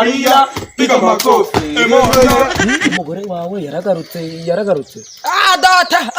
Maria piga makofi. Umugore wawe yaragarutse. Data.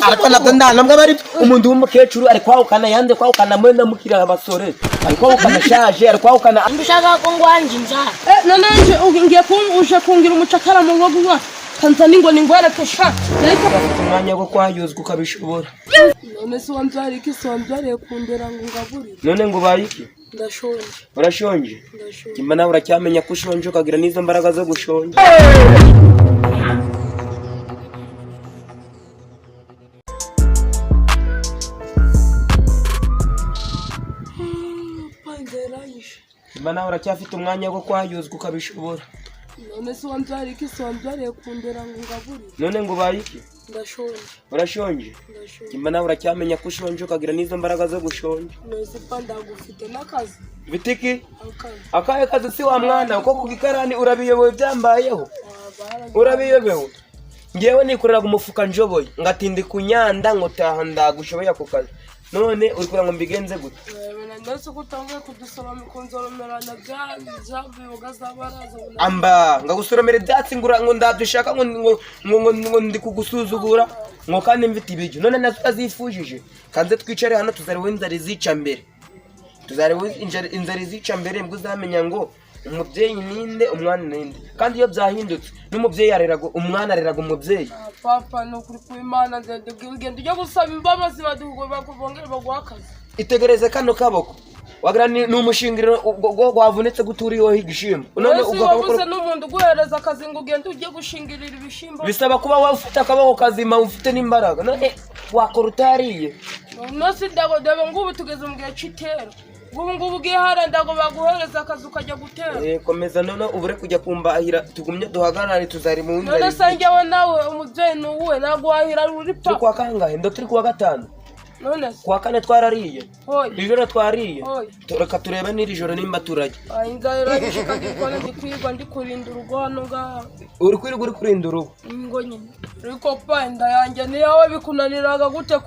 Ariko natandana mbwa bari umuntu w'umukecuru ari kwahukana yanze kwahukana mwenda mukira abasore. Ari kwahukana shaje, ari kwahukana Mbishaka ko ngwanje nza. None ngiye uje kungira umucakara mu rugo kanzani ngo ningwara kesha. ariko bafite umwanya wo kwayuzwa ukabishobora. None se wambyariye iki se wambyariye kundera ngo ngaburire. None ngo bayiki? Ndashonje. Urashonje? Kimba nawe uracyamenya ko ushonje ukagira n'izo mbaraga zo gushonja. Kimba nawe uracyafite umwanya wo kwayuzwa ukabishobora. None se wambyariye iki se wambyariye kundera ngo ngaburire. None ngo bayiki? Ndashonje. Urashonje? Kimba nawe uracyamenya ko ushonje ukagira n'izo mbaraga zo gushonja. Nose panda gufite nakazi. Bitiki? Akaye kazi si wa mwana uko kugikarani urabiyoboye byambayeho. Urabiyobeho. Ngewe nikorera ku mufuka njoboye ngatindi kunyanda ngotaha ndagushoboye ako kazi. None uri kura ngo mbigenze gute? Ndetse kutangiye kudusaba mikonzoromerana byabivuga zabaraza. Amba ngagusoromera ibyatsi ngura ngo ndabyishaka ngo ndi kugusuzugura ngo kandi mfite ibijyo. None nazo azifujije kanze twicare hano tuzareba inzara zica mbere. Tuzareba inzara zica mbere mbwo uzamenya ngo umubyeyi ninde umwana ninde. Kandi iyo byahindutse n'umubyeyi areraga umwana areraga umubyeyi. Papa no kuri kwimana ndegende ujya gusaba imbabazi badugwa bakubongera bagwakaza. Itegereze kano kaboko wagira ni umushingiro gwavunitse guturiyeho igishimbo. None ugavuze n'umuntu guhereza akazi ngo ugende ujye gushingirira ibishimbo. Bisaba kuba ufite akaboko kazima ufite n'imbaraga. None wakora utariye. Nose ndago debe ngubu tugeze mu gihe cy'itero. Ngubu gihe harenda ngo baguhereza akazi ukajya gutera. Komeza none ubure kujya kumbahira tugumye duhagarare tuzari mu nzira. None sanjyewe nawe umubyeyi nuwe nagwahira uri pa. Turi kwa kangahe? Ndo turi kuwa gatanu. None kwa kane twarariye. Ijoro twariye. Reka turebe n'iri joro nimba turajya. Inzara ishika gikora ndikwirwa ndikurinda urugo hano ngaha. Uri kurinda urugo. Ngo nyine. Riko panda yanjye ni yawe bikunaniraga gute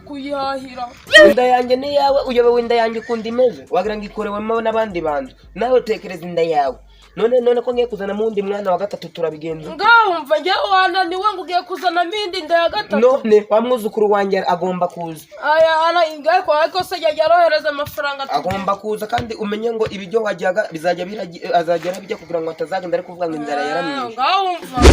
kuyihahira. Inda yanjye ni yawe uyobewe inda yanjye kundi imeze. Wagira ngo ikorewemo n'abandi bantu. Nawe tekereza inda yawe. None ko ngiye kuzana mundi mwana wa gatatu turabigenza. Ngahumva ngiye wananiwe ngo ugiye kuzana mindi nda ya gatatu. None wamwuzukuru wanjye agomba kuza. Ana ingaye ko ariko se yajya rohereza amafaranga agomba kuza kandi umenye ngo ibijyo wajyaga bizajya azagera bijya kugira ngo atazagenda ari kuvuga ngo inzara yaramwishe.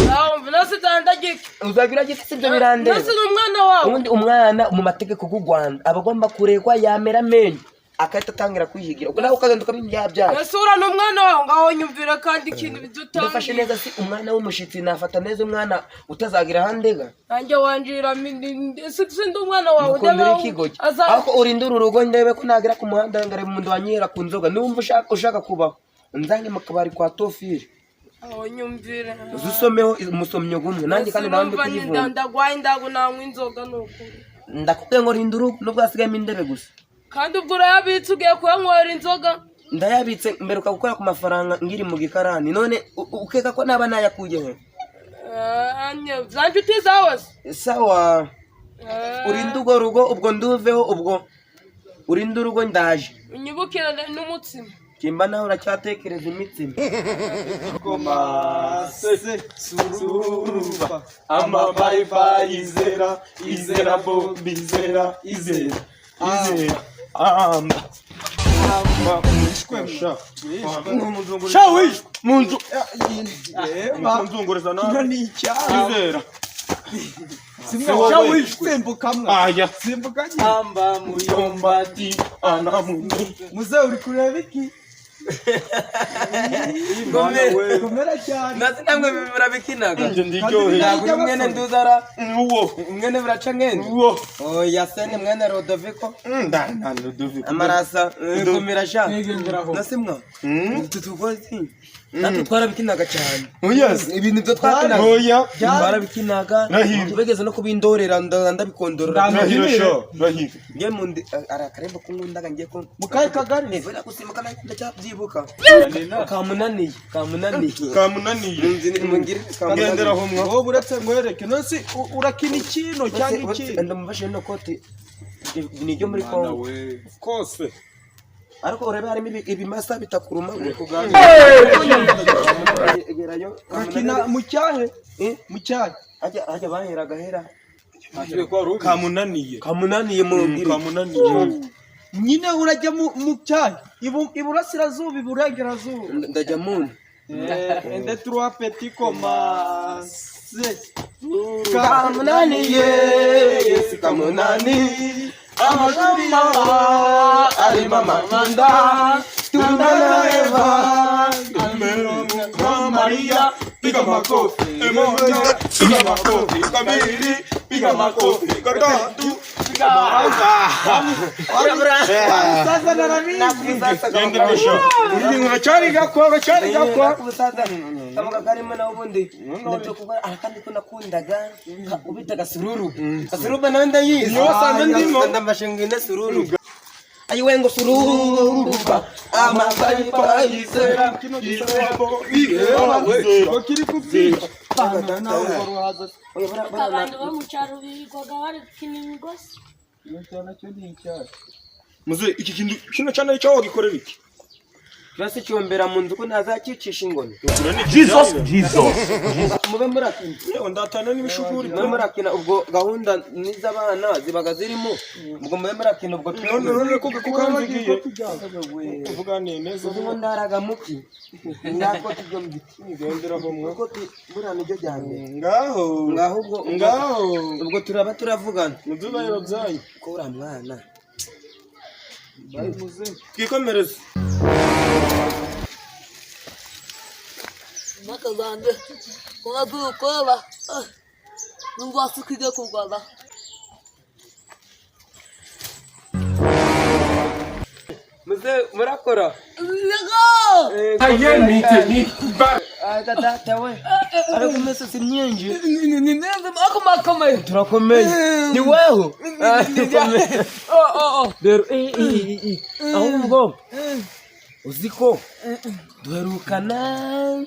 Ngahumva nase dandagike. Uzagira gite sibyo birandeze. Nase umwana wawe. Ubundi umwana mu mategeko y'u Rwanda abagomba kurekwa yamera menye. Akahita atangira kwihigira ubwo nawe ukagenda ukabibyabyaye. Yasura n'umwana wawe ngaho nyumvira kandi ikintu bidutanga. Ndafashe neza si umwana w'umushitsi nafata neza umwana utazagira handega. Nanjye wanjira sindi umwana wawe ndebe aho urindura urugo ndebe ko nagira ku muhanda ngare mu muntu wanyera ku nzoga numva ushaka kubaho nzange mu kabari kwa Tofiri. Aho nyumvira uzusomeho umusomyo gumwe nanjye kandi nawe ndikuyivuna. Ndagwaye ndaguna inzoga nuko. Ndakubwiye ngo rindura nubwo hasigayemo indebe gusa. Kandi ubwo urayabitse ugiye kuyanywera inzoga. Ndayabitse mberuka gukora ku mafaranga ngiri mu gikarani. None ukeka ko naba nayakuye he? Zanje utizawe. Sawa. Urindugo rugo ubwo nduveho ubwo urindurugo ndaje. Unyibukira n'umutsima. Kimba naho uracyatekereza imitsima. Koma se suruba amabayiba izera bombi izera amba umwishwesha shawish munzu muzungureza na izera shawish sembukamwa aya sembukanye amba muyombati anamuni muze uri kureba iki Gomera cyane nazi namwe murabikinaga ndicyohe mwene nduzara uwo mwene buraca ngene uwo yasene mwene Rodoviko ndana Rodoviko amarasa gomera sha nasimwa tutugozi natwe twarabikinaga cyane yes ibintu byo twakinaga twarabikinaga tubegeze no kubindorera ndabikondorora rahiro ngiye mundi arakaremba kungundaga ngiye ko mukaye kagari evera kusimaka ndacabyibuka kamunaniye mungire kagendera ho mwa wowe uretse ngwereke nose urakina ikintu cyangwa iki ndamufashe no koti ni ryo muri Kongo kose ariko urebe harimo ibimasa bitakuruma Urakina mu cyahe? Mu cyahe? hajya bahera gahera kamunaniye mu kamunaniye Nyine urajya mu cyahe? Iburasirazuba iburengerazuba. ndajya muni Ende trois petits commences. kamunaniye yesi kamunani amashuri ari mama manda tunareva Maria piga makofi emoja piga makofi kamili piga makofi gatatu piga Sasa narabizi. Ngachari gakwa kamuga karimo na ubundi ndetse kuba akandi ko nakundaga ubitaga sururu sururu nawe ndayizi Yosanze ndimo. ndambashinga ine sururu ayiwe ngo sururu amabayipayisera Bakiri kubwira. Nawe uruhaza. abantu bo mu cyaro birirwaga bari gukina imigozi. Nacyo ni icyahe? muze iki kintu kino cyane cyo gikorera iki Kirasi cyombera mu nzu ko ntazakicisha ingoni Jesus mube murakina Leo ndatana n'ibishukuri mube murakina ubwo gahunda n'iz'abana zibaga zirimo ubwo mube murakina ubwo none ko kukanzigiye tuvuganiye neza ubu ndaraga muki ngako tujyo mu giti genderaho mwe uko burana ibyo byane ngaho ubwo turaba turavugana muzubaye babyaye ko ura mwana twikomereze Makazande kuna dukola numva sikije kugala muze murakora data we ariko mese si myinji ni neza akoma turakomeye ni weho rero ahubwo uziko duherukana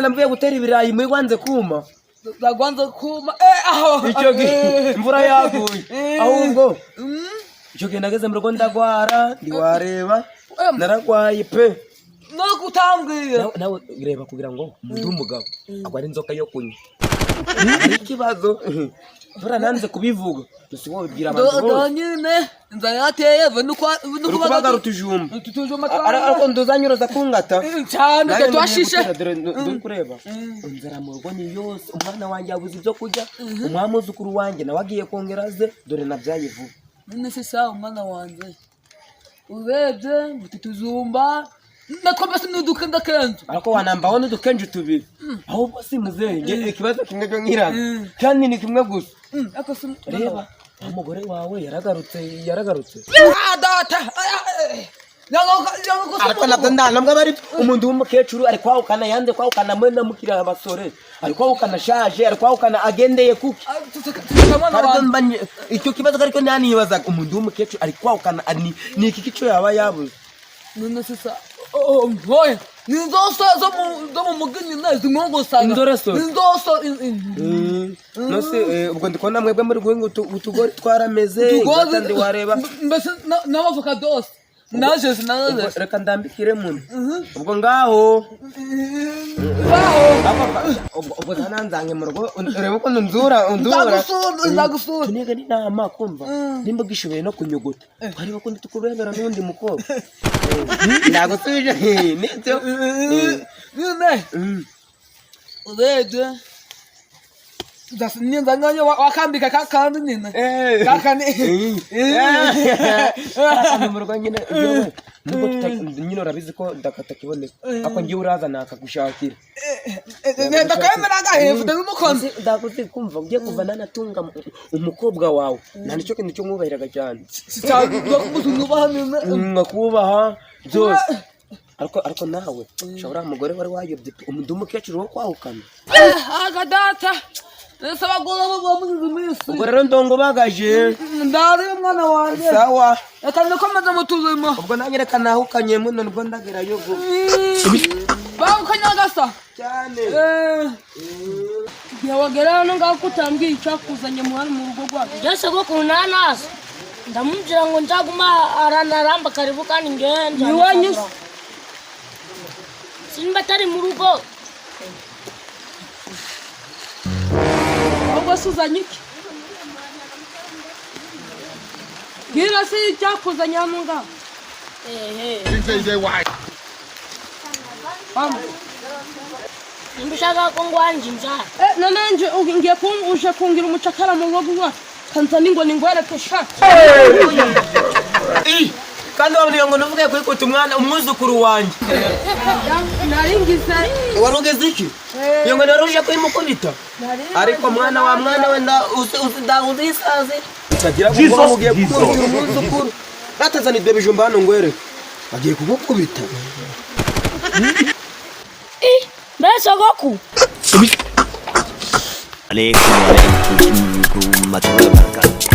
mvuye gutera ibirayi muri gwanze kuma icyo gihe imvura yaguye ahubwo icyo gihe nageze mu rugo ndagwara ndiwareba naragwaye pe no kutambwira nawe reba kugira ngo umuntu w'umugabo agwara inzoka yo kunywa ikibazo bura nanze kubivuga dusi wowe bibwira abantu bose nyine nzayateye uri kubaga rutujumba ariko nduzanyuroza kungata cyane gatwashishe dore kureba inzara mu rugo ni yose umwana wanjye yabuze ibyo kurya umwamuzukuru wanjye nawe agiye kongera ze dore nabyaye vuba none se sawa umwana wanjye urebye mutituzumba nakomese n'udukenda kenzo ariko wanambaho n'udukenje tubiri ahubwo si muzehe ikibazo kimwe cyo nkiraza kandi ni kimwe gusa reba umugore wawe yaragarutse data ariko nabwo ndanambwa bari umuntu w'umukecuru ari kwahukana yanze kwahukana mwe na mukira abasore ari kwahukana ashaje ari kwahukana agendeye kuki icyo kibazo ariko ntanibazaga umuntu w'umukecuru ari kwahukana ni iki kico yaba yabuze none sisa boy ninzoso zo mu mugini nazi mwongosanga indoreso ninzoso nose ubwo ndikona mwebwe muri guhinga utugori twarameze kandi wareba mbese n'avocados naje sinaze reka ndambikire muno ubwo ngaho ubwo nananzange mu rugo ureba ko ndundura ndagusura tunega n'inama kumva nimba gishoboye no kunyuguta ariko ko ndikubebera n'undi mukobwa ndagusubije nibyo none urebye ninza nganye wakambika kakandi nina kakani mu rugo nyine nubwo nyine urabizi ko ndakatakiboneka ako ngiye uraza nakagushakira ndakwemera agahefuta n'umukono ndaguze kumva ugiye kuva nanatunga umukobwa wawe nta nicyo kintu cyo mwubahiraga cyane nkakubaha byose ariko nawe ushobora umugore wari wayobye undi umukecuru wo kwahukana agadata nese abagore bo muri iminsi ubwo rero ndongo bagaje ndari umwana wanjye sawa reka ndakomeza mu tuzima ubwo nanjye reka nahukanye muno nibwo ndagerayo vuba bahukanye agasa cyane igihe wagera hano ngaho ko utambwiye icyakuzanye mu rugo rwacu byose bwo ku nanasi ndamubwira ngo nzaguma aranaramba karibu kandi ngende iwanyu se simba atari mu rugo ahubwo se uzanye iki bwira se icyakuzanye hano ngaho nimba ushaka ko ngwanje inzara nananje ngiye uje kungira umucakara mu rugo rwacu kanzani ngo ningwereke sha kandi wabwiye ngo nuvuge kwikuta umwana umwuzukuru wanjye naringize wari ugeze iki iyo ngo naruje kuyimukubita ariko mwana wa mwana we ndahuze isazi utagira ngo ugiye kumubwira umwuzukuru natazana ibyo bijumba hano ngwereke bagiye kugukubita mbese goku Alaikum warahmatullahi wabarakatuh.